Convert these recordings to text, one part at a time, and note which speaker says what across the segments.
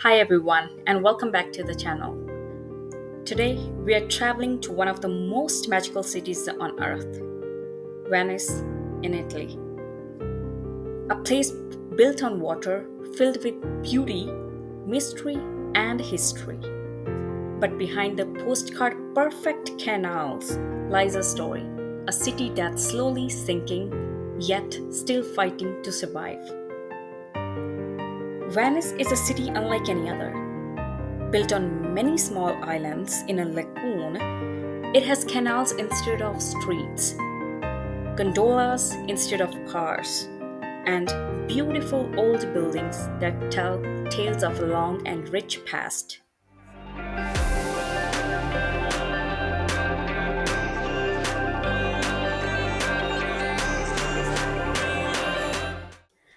Speaker 1: Hi everyone, and welcome back to the channel. Today we are traveling to one of the most magical cities on earth, Venice in Italy. A place built on water, filled with beauty, mystery, and history. But behind the postcard perfect canals lies a story, a city that's slowly sinking, yet still fighting to survive. Venice is a city unlike any other. Built on many small islands in a lagoon, it has canals instead of streets, gondolas instead of cars, and beautiful old buildings that tell tales of a long and rich past.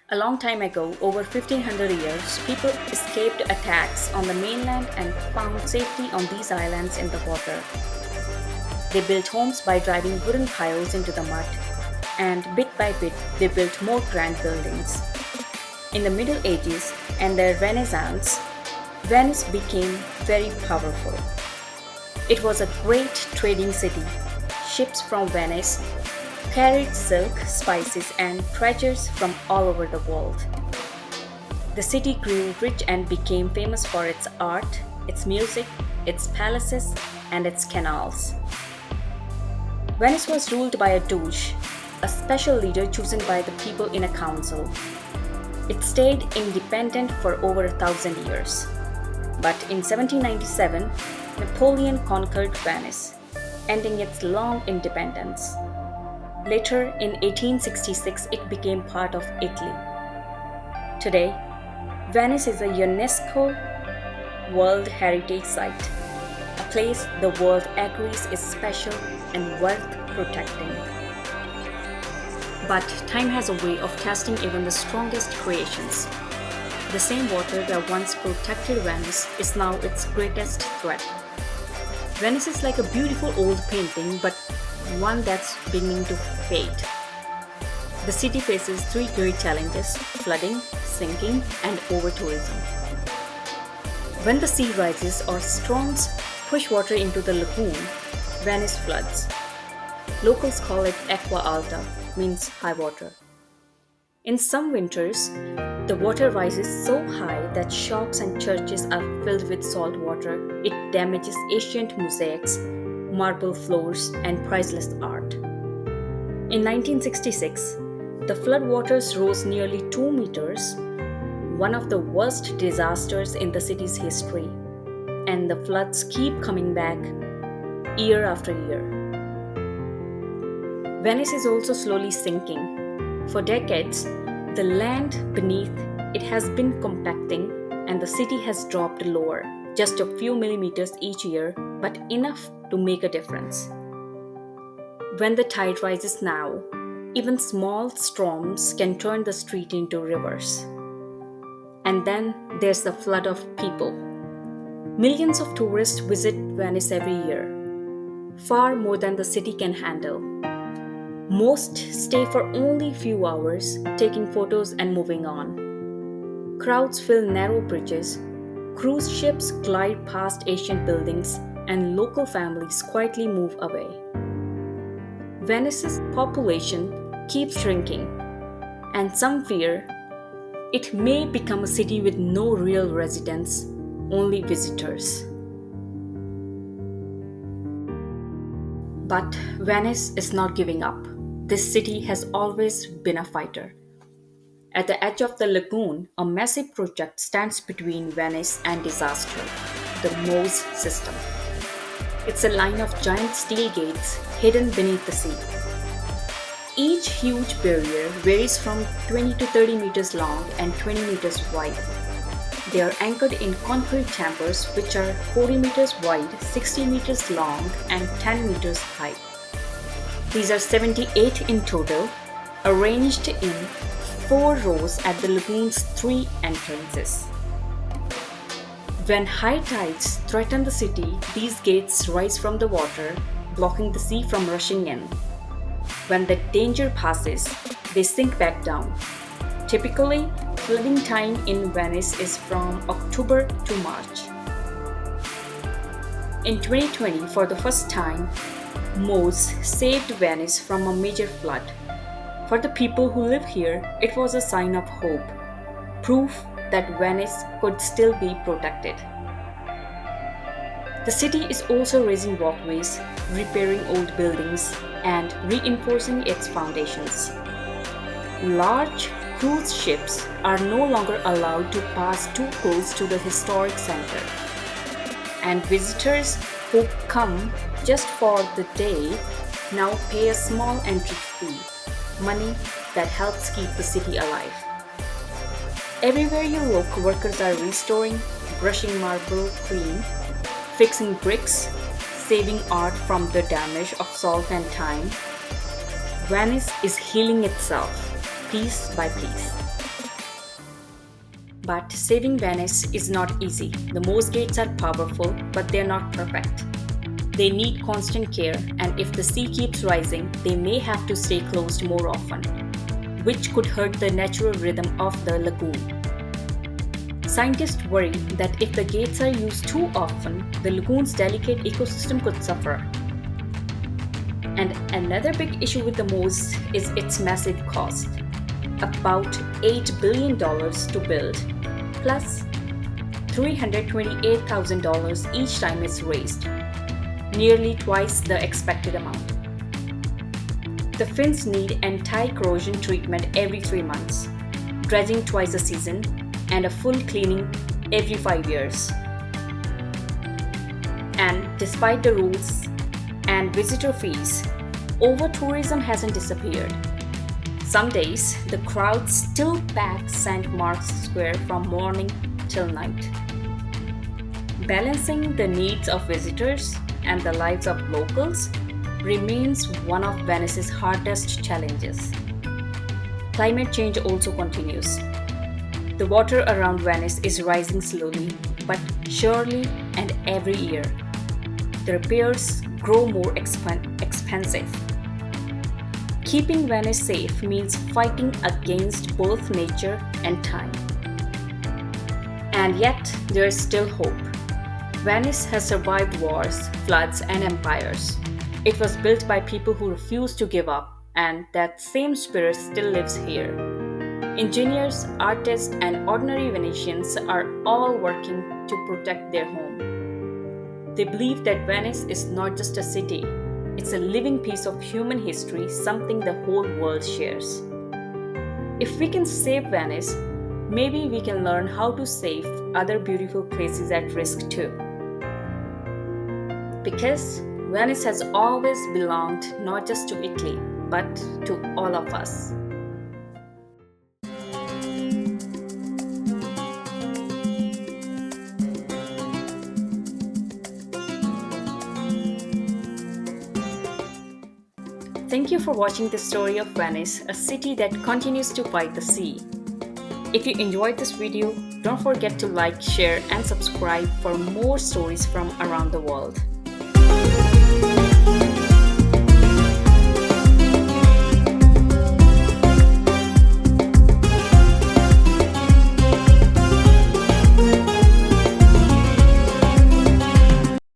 Speaker 1: A long time ago, over 1500 years, people escaped attacks on the mainland and found safety on these islands in the water. They built homes by driving wooden piles into the mud, and bit by bit, they built more grand buildings. In the Middle Ages and the Renaissance, Venice became very powerful. It was a great trading city. Ships from Venice carried silk, spices, and treasures from all over the world. The city grew rich and became famous for its art, its music, its palaces, and its canals. Venice was ruled by a doge, a special leader chosen by the people in a council. It stayed independent for over 1,000 years. But in 1797, Napoleon conquered Venice, ending its long independence. Later, in 1866, it became part of Italy. Today, Venice is a UNESCO World Heritage Site, a place the world agrees is special and worth protecting. But time has a way of testing even the strongest creations. The same water that once protected Venice is now its greatest threat. Venice is like a beautiful old painting, but one that's beginning to fade. The city faces three great challenges: flooding, sinking, and overtourism. When the sea rises or storms push water into the lagoon, Venice floods. Locals call it acqua alta, means high water. In some winters, the water rises so high that shops and churches are filled with salt water. It damages ancient mosaics, marble floors, and priceless art. In 1966, the floodwaters rose nearly 2 meters, one of the worst disasters in the city's history, and the floods keep coming back year after year. Venice is also slowly sinking. For decades, the land beneath it has been compacting, and the city has dropped lower, just a few millimeters each year, but enough to make a difference. When the tide rises now, even small storms can turn the street into rivers. And then there's the flood of people. Millions of tourists visit Venice every year, far more than the city can handle. Most stay for only few hours, taking photos and moving on. Crowds fill narrow bridges, cruise ships glide past ancient buildings, and local families quietly move away. Venice's population keeps shrinking, and some fear it may become a city with no real residents, only visitors. But Venice is not giving up. This city has always been a fighter. At the edge of the lagoon, a massive project stands between Venice and disaster, the MOSE system. It's a line of giant steel gates hidden beneath the sea. Each huge barrier varies from 20 to 30 meters long and 20 meters wide. They are anchored in concrete chambers which are 40 meters wide, 60 meters long, and 10 meters high. These are 78 in total, arranged in 4 rows at the lagoon's 3 entrances. When high tides threaten the city, these gates rise from the water, blocking the sea from rushing in. When the danger passes, they sink back down. Typically, flooding time in Venice is from October to March. In 2020, for the first time, MOSE saved Venice from a major flood. For the people who live here, it was a sign of hope, proof that Venice could still be protected. The city is also raising walkways, repairing old buildings, and reinforcing its foundations. Large cruise ships are no longer allowed to pass too close to the historic center. And visitors who come just for the day now pay a small entry fee, money that helps keep the city alive. Everywhere you look, workers are restoring, brushing marble clean, fixing bricks, saving art from the damage of salt and time. Venice is healing itself, piece by piece. But saving Venice is not easy. The MOSE gates are powerful, but they're not perfect. They need constant care, and if the sea keeps rising, they may have to stay closed more often, which could hurt the natural rhythm of the lagoon. Scientists worry that if the gates are used too often, the lagoon's delicate ecosystem could suffer. And another big issue with the MOSE is its massive cost. About $8 billion to build, plus $328,000 each time it's raised, nearly twice the expected amount. The fins need anti-corrosion treatment every 3 months, dredging twice a season, and a full cleaning every 5 years. And despite the rules and visitor fees, overtourism hasn't disappeared. Some days, the crowd still pack St. Mark's Square from morning till night. Balancing the needs of visitors and the lives of locals remains one of Venice's hardest challenges. Climate change also continues. The water around Venice is rising slowly, but surely, and every year. The repairs grow more expensive. Keeping Venice safe means fighting against both nature and time. And yet, there is still hope. Venice has survived wars, floods, and empires. It was built by people who refused to give up, and that same spirit still lives here. Engineers, artists, and ordinary Venetians are all working to protect their home. They believe that Venice is not just a city, it's a living piece of human history, something the whole world shares. If we can save Venice, maybe we can learn how to save other beautiful places at risk too. Because Venice has always belonged not just to Italy, but to all of us. Thank you for watching the story of Venice, a city that continues to fight the sea. If you enjoyed this video, don't forget to like, share, and subscribe for more stories from around the world.